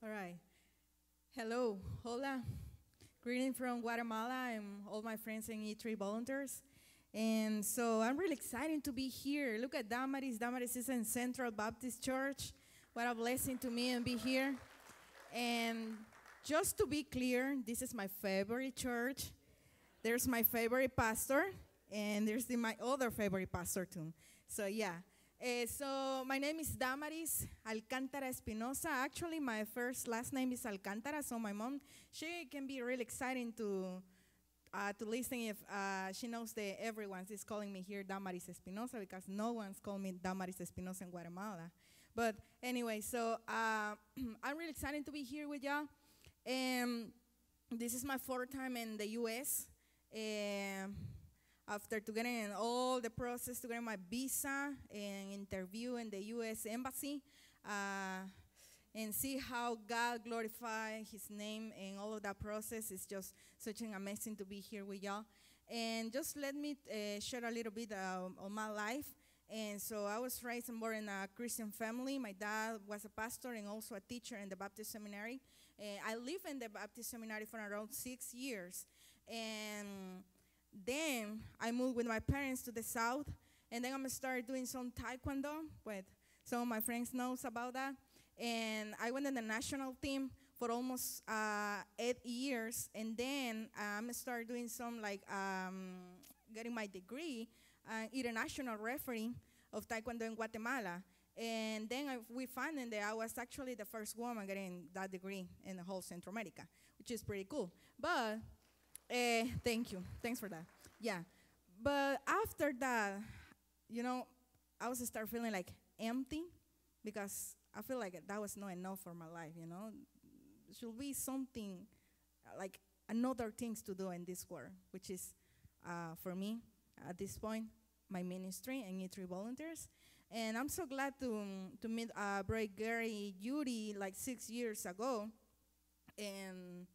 All right. Hello. Hola. Greeting from Guatemala and all my friends and E3 volunteers. And so I'm really excited to be here. Look at Damaris. Damaris is in Central Baptist Church. What a blessing to me and be here. And just to be clear, this is my favorite church. There's my favorite pastor, and there's my other favorite pastor too. So yeah. So my name is Damaris Alcántara Espinoza. Actually, my last name is Alcántara. So my mom, she can be really exciting to listen if she knows that everyone is calling me here Damaris Espinoza, because no one's called me Damaris Espinoza in Guatemala. But anyway, so I'm really excited to be here with y'all. And this is my fourth time in the U.S. After to getting all the process to get my visa and interview in the U.S. Embassy, and see how God glorify His name and all of that process is just such an amazing to be here with y'all. And just let me share a little bit of my life. And so I was raised and born in a Christian family. My dad was a pastor and also a teacher in the Baptist Seminary. I lived in the Baptist Seminary for around 6 years. And then I moved with my parents to the south, and then I'm gonna start doing some taekwondo. But some of my friends knows about that. And I went in the national team for almost 8 years, and then I'm gonna start doing some getting my degree, international referee of taekwondo in Guatemala. And then we found that I was actually the first woman getting that degree in the whole Central America, which is pretty cool. But thank you. Thanks for that. Yeah. But after that, I was start feeling like empty, because I feel like that was not enough for my life. Should be something like another things to do in this world, which is for me at this point my ministry and E3 volunteers. And I'm so glad to meet Brady, Gary, Yuri like 6 years ago, and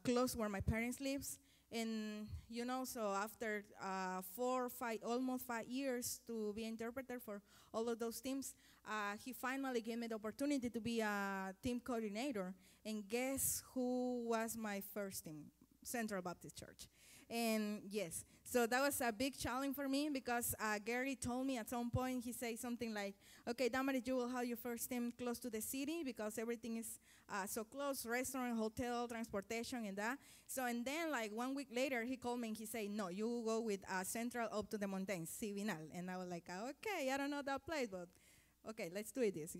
close where my parents lives. And so after 4 or 5, almost 5 years to be interpreter for all of those teams, he finally gave me the opportunity to be a team coordinator. And guess who was my first team? Central Baptist Church. And yes, so that was a big challenge for me, because Gary told me at some point, he said something like, okay, Damaris, you will have your first team close to the city, because everything is so close, restaurant, hotel, transportation, and that. So, and then like 1 week later, he called me and he said, no, you will go with Central up to the mountains, Civinal. And I was like, okay, I don't know that place, but okay, let's do this.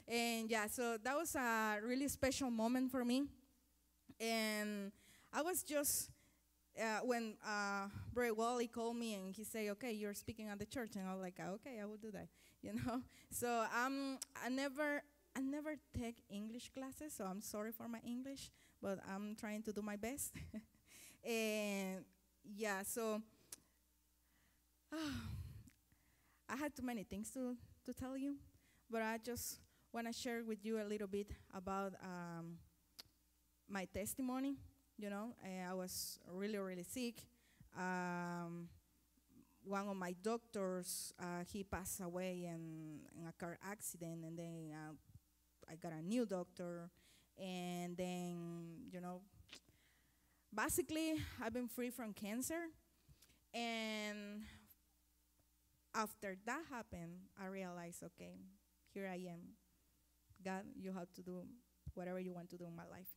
And yeah, so that was a really special moment for me. And I was just, when Brady Wally called me and he said, okay, you're speaking at the church. And I was like, okay, I will do that, So I never take English classes, so I'm sorry for my English, but I'm trying to do my best. And yeah, so I had too many things to tell you, but I just want to share with you a little bit about my testimony. I was really, really sick. One of my doctors, he passed away in a car accident, and then I got a new doctor, and then, basically, I've been free from cancer. And after that happened, I realized, okay, here I am. God, you have to do whatever you want to do in my life.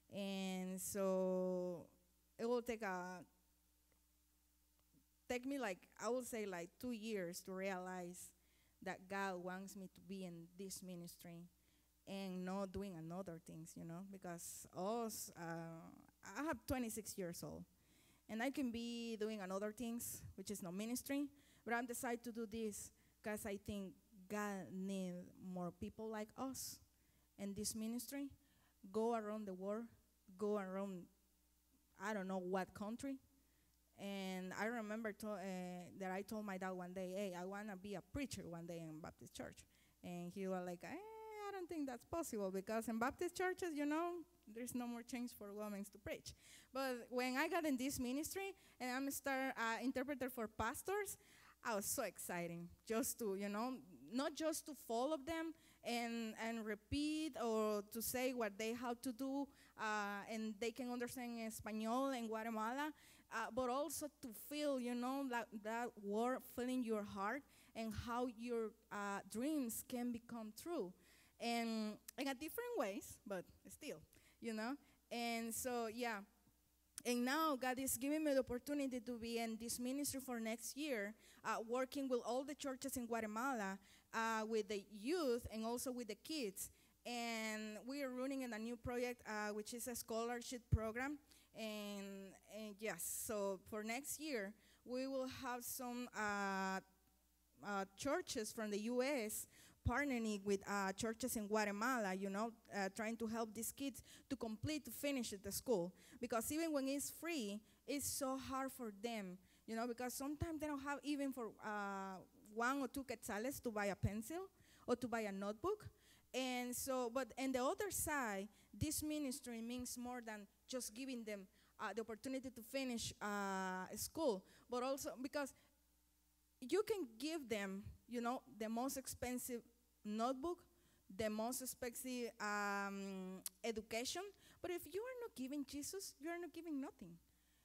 And so it will take me I would say 2 years to realize that God wants me to be in this ministry and not doing another things, because I have 26 years old, and I can be doing another things, which is no ministry, but I decided to do this because I think God needs more people like us in this ministry. Go around the world, go around, I don't know what country. And I remember that I told my dad one day, hey, I want to be a preacher one day in Baptist church. And he was like, I don't think that's possible, because in Baptist churches, there's no more chance for women to preach. But when I got in this ministry and I'm interpreter for pastors, I was so excited just to, not just to follow them and repeat or to say what they have to do, and they can understand Espanol in Guatemala, but also to feel, that word filling your heart and how your dreams can become true. And in a different ways, but still, you know. And so, yeah. And now God is giving me the opportunity to be in this ministry for next year, working with all the churches in Guatemala, with the youth and also with the kids. And we are running in a new project, which is a scholarship program. And yes, so for next year, we will have some churches from the U.S. partnering with churches in Guatemala, trying to help these kids to finish the school. Because even when it's free, it's so hard for them, because sometimes they don't have even for 1 or 2 quetzales to buy a pencil or to buy a notebook. And so, but on the other side, this ministry means more than just giving them the opportunity to finish school, but also because you can give them, the most expensive notebook, the most expensive education, but if you are not giving Jesus, you are not giving nothing.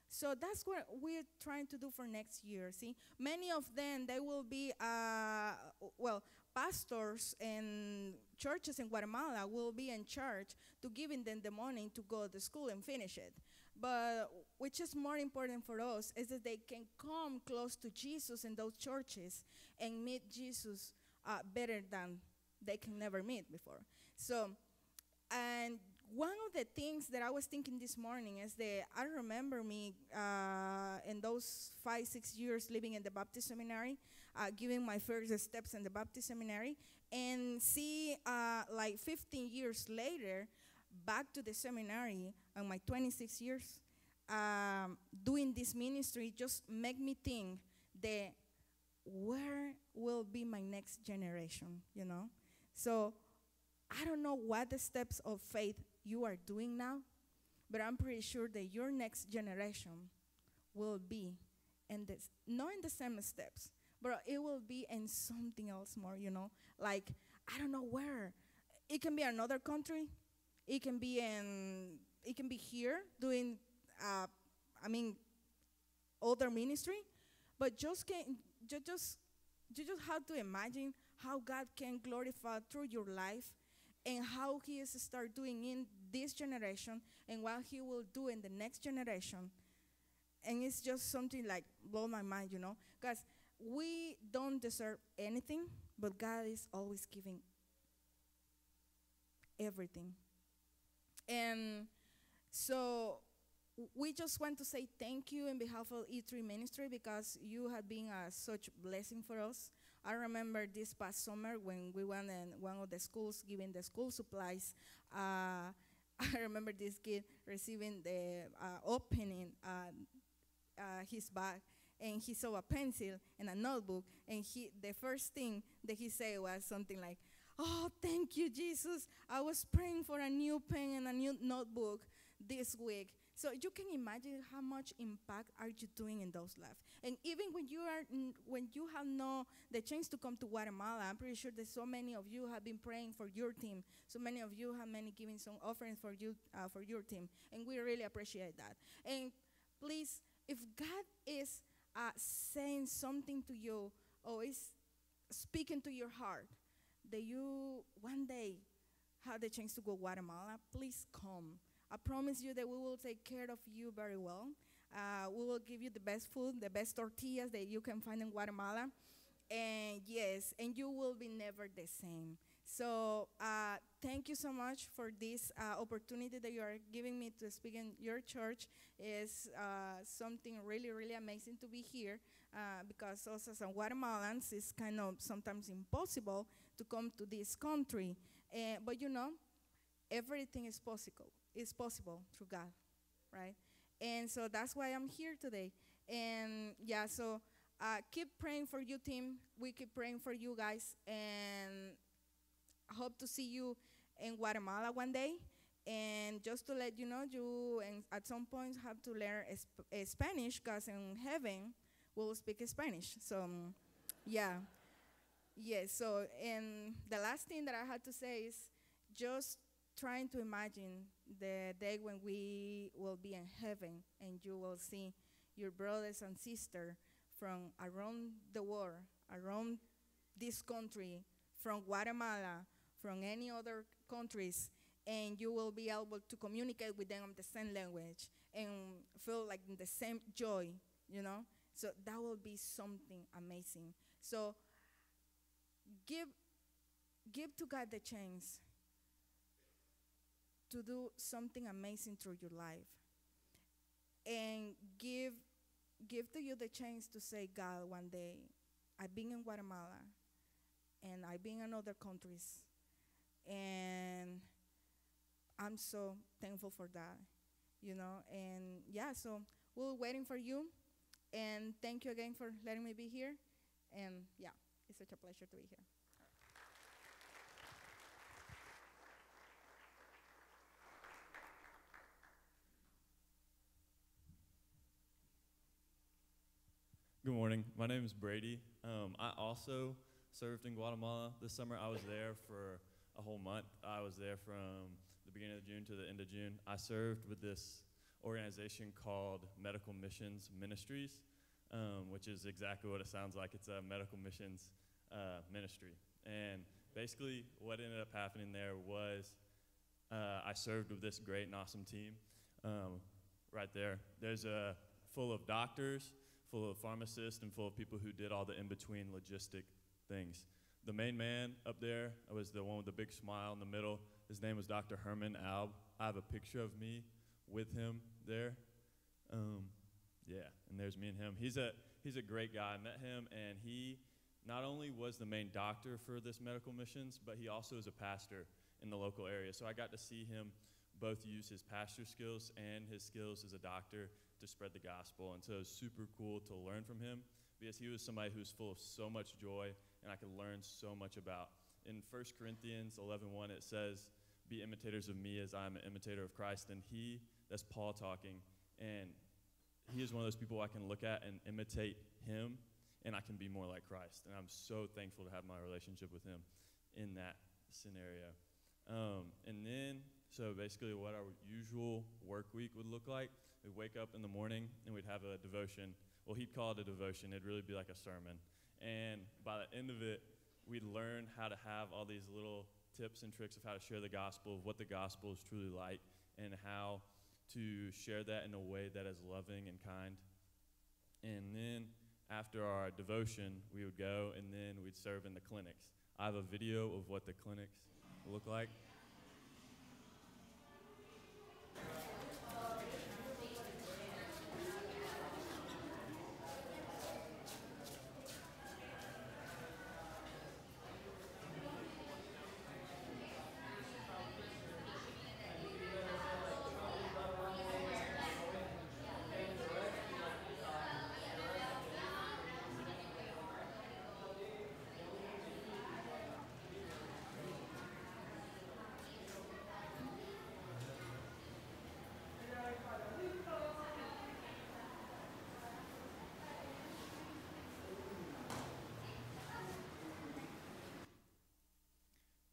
So that's what we're trying to do for next year, see? Many of them, they will be, pastors and churches in Guatemala will be in charge to giving them the money to go to school and finish it. But which is more important for us is that they can come close to Jesus in those churches and meet Jesus better than they can never meet before. So, and one of the things that I was thinking this morning is that I remember me in those 5-6 years living in the Baptist seminary, giving my first steps in the Baptist seminary, and see like 15 years later, back to the seminary on my 26 years, doing this ministry just make me think that where will be my next generation, So I don't know what the steps of faith you are doing now, but I'm pretty sure that your next generation will be not in the same steps, but it will be in something else more, Like, I don't know where. It can be another country. It can be here doing, other ministry, but you just have to imagine how God can glorify through your life and how He is start doing in this generation and what He will do in the next generation. And it's just something like blow my mind, because we don't deserve anything, but God is always giving everything. And so we just want to say thank you on behalf of E3 Ministry because you have been such blessing for us. I remember this past summer when we went in one of the schools giving the school supplies. I remember this kid receiving the opening his bag, and he saw a pencil and a notebook, and the first thing that he said was something like, "Oh, thank you, Jesus. I was praying for a new pen and a new notebook this week." So you can imagine how much impact are you doing in those lives. And even when you have no the chance to come to Guatemala, I'm pretty sure that so many of you have been praying for your team. So many of you have giving some offerings for your team, and we really appreciate that. And please, if God is saying something to you or is speaking to your heart, that you one day have the chance to go to Guatemala, please come. I promise you that we will take care of you very well. We will give you the best food, the best tortillas that you can find in Guatemala. And yes, and you will be never the same. So thank you so much for this opportunity that you are giving me to speak in your church. It's something really, really amazing to be here because us as Guatemalans, it's kind of sometimes impossible to come to this country. But everything is possible. It's possible through God, right? And so that's why I'm here today. And yeah, so keep praying for you, team. We keep praying for you guys, and I hope to see you in Guatemala one day. And just to let you know, you at some point have to learn Spanish, because in heaven we will speak Spanish. So yeah. Yes, so, and the last thing that I had to say is just trying to imagine the day when we will be in heaven and you will see your brothers and sisters from around the world, around this country, from Guatemala, from any other countries, and you will be able to communicate with them in the same language and feel like the same joy, you know? So that will be something amazing. So give give to God the chance to do something amazing through your life, and give to you the chance to say, God, one day I've been in Guatemala and I've been in other countries, and I'm so thankful for that, you know. And yeah, so we're waiting for you, and thank you again for letting me be here. And yeah, it's such a pleasure to be here. Good morning. My name is Brady. I also served in Guatemala this summer. I was there for a whole month. I was there from the beginning of June to the end of June. I served with this organization called Medical Missions Ministries, which is exactly what it sounds like. It's a medical missions ministry. And basically, what ended up happening there was I served with this great and awesome team right there. There's a full of doctors, full of pharmacists, and full of people who did all the in-between logistic things. The main man up there was the one with the big smile in the middle. His name was Dr. Herman Alb. I have a picture of me with him there. Yeah, and there's me and him. He's a great guy. I met him, and he not only was the main doctor for this medical missions, but he also is a pastor in the local area. So I got to see him both use his pastor skills and his skills as a doctor to spread the gospel. And so it was super cool to learn from him because he was somebody who's full of so much joy and I could learn so much about. In 1 Corinthians 11:1, it says, be imitators of me as I'm an imitator of Christ. And that's Paul talking, and he is one of those people I can look at and imitate him, and I can be more like Christ. And I'm so thankful to have my relationship with him in that scenario. And then, so basically what our usual work week would look like, we'd wake up in the morning and we'd have a devotion. Well, he'd call it a devotion. It'd really be like a sermon. And by the end of it, we'd learn how to have all these little tips and tricks of how to share the gospel, of what the gospel is truly like, and how to share that in a way that is loving and kind. And then after our devotion, we would go and then we'd serve in the clinics. I have a video of what the clinics look like.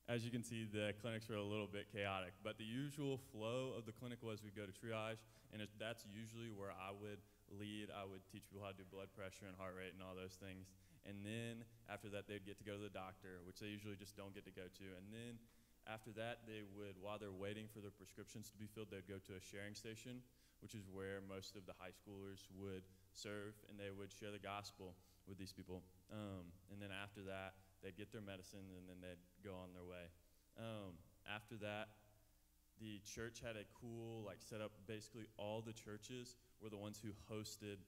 As you can see, the clinics are a little bit chaotic, but the usual flow of the clinic was we'd go to triage, and that's usually where I would lead. I would teach people how to do blood pressure and heart rate and all those things. And then after that, they'd get to go to the doctor, which they usually just don't get to go to. And then after that, they would, while they're waiting for their prescriptions to be filled, they'd go to a sharing station, which is where most of the high schoolers would serve, and they would share the gospel with these people. And then after that, they'd get their medicine, and then they'd go on their way. After that, the church had a cool setup. Basically, all the churches were the ones who hosted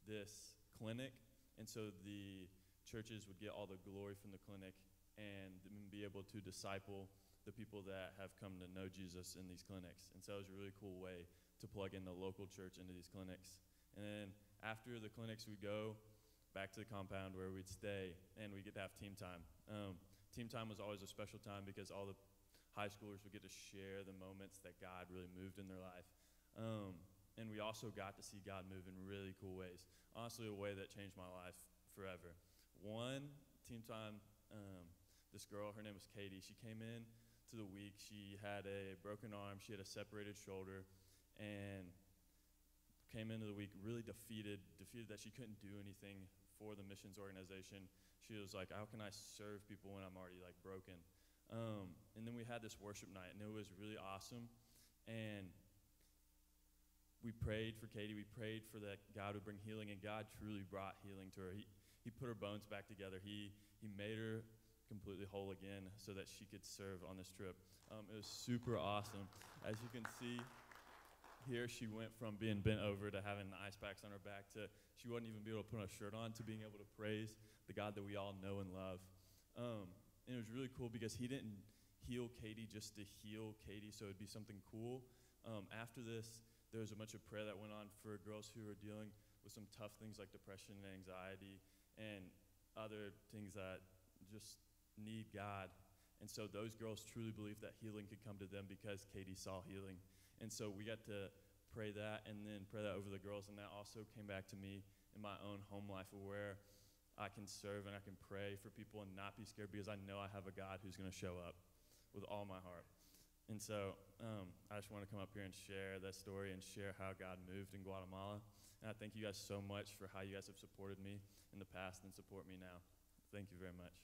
this clinic, and so the churches would get all the glory from the clinic and be able to disciple the people that have come to know Jesus in these clinics. And so it was a really cool way to plug in the local church into these clinics. And then after the clinics, we'd go back to the compound where we'd stay, and we get to have team time. Team time was always a special time because all the high schoolers would get to share the moments that God really moved in their life. And we also got to see God move in really cool ways. Honestly, a way that changed my life forever. One team time this girl, her name was Katie. She came in to the week. She had a broken arm. She had a separated shoulder, and came into the week really defeated that she couldn't do anything for the missions organization. She was like, how can I serve people when I'm already like broken? And then we had this worship night, and it was really awesome. And we prayed for Katie. We prayed for that God would bring healing, and God truly brought healing to her. He put her bones back together. He made her completely whole again so that she could serve on this trip. It was super awesome. As you can see here, she went from being bent over to having the ice packs on her back to she wouldn't even be able to put on a shirt on to being able to praise the God that we all know and love. And it was really cool because he didn't heal Katie just to heal Katie so it'd be something cool. After this, there was a bunch of prayer that went on for girls who were dealing with some tough things like depression and anxiety and other things that just need God. And so those girls truly believed that healing could come to them because Katie saw healing. And so we got to pray that and then pray that over the girls, and that also came back to me in my own home life of where I can serve and I can pray for people and not be scared because I know I have a God who's going to show up with all my heart. And so I just want to come up here and share that story and share how God moved in Guatemala. And I thank you guys so much for how you guys have supported me in the past and support me now. Thank you very much.